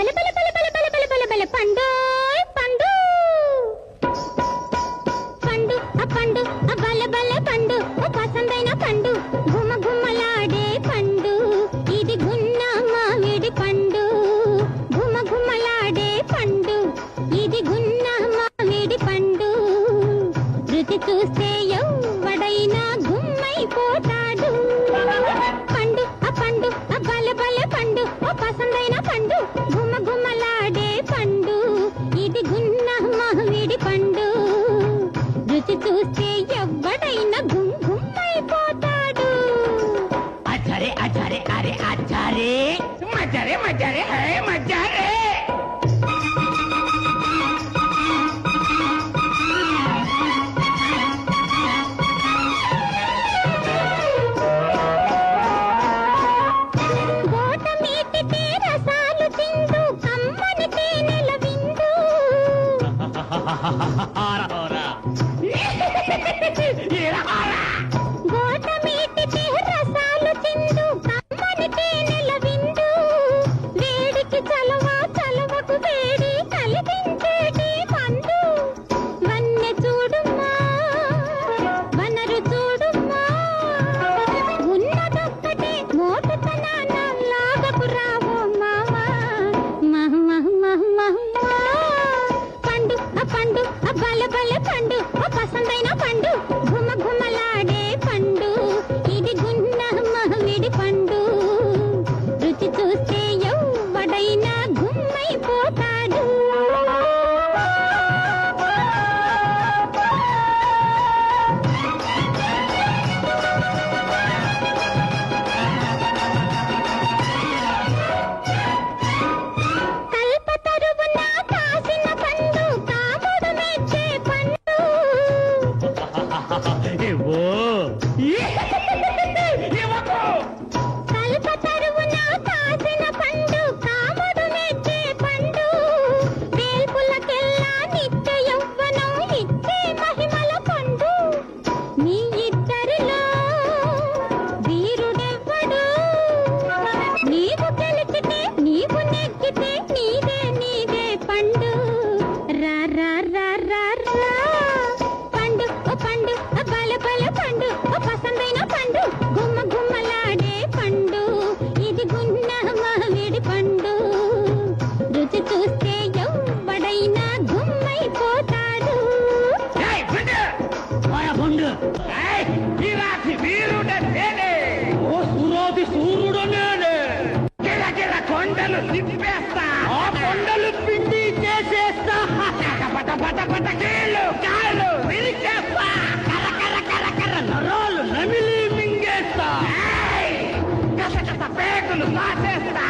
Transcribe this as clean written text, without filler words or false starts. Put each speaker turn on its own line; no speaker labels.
బల బల బల బల బల బల బల బల పండు పండు పండు ఆ పండు ఆ బల బల పండు ఓ పసందైన పండు గుమ గుమ్మలాడే పండు ఇది గున్న మామిడి పండు గుమ గుమ్మలాడే పండు ఇది గున్న మామిడి పండు రుచి చూస్తే ఎవడైనా గుమ్మైపోతాడు పండు ఆ పండు ఆ బల బల పండు ఓ పసందైన పండు గుమ గుమ్మలాడే పండు ఇది గున్న మామిడి పండు రుచి చూస్తే ఎవడైనా గుమ్ గుమ్మైపోతాడు
అచ్చరే అచ్చరే అరే అచ్చరే మచ్చరే మచ్చరే హే మచ్చరే
పేగులు కాసేస్తా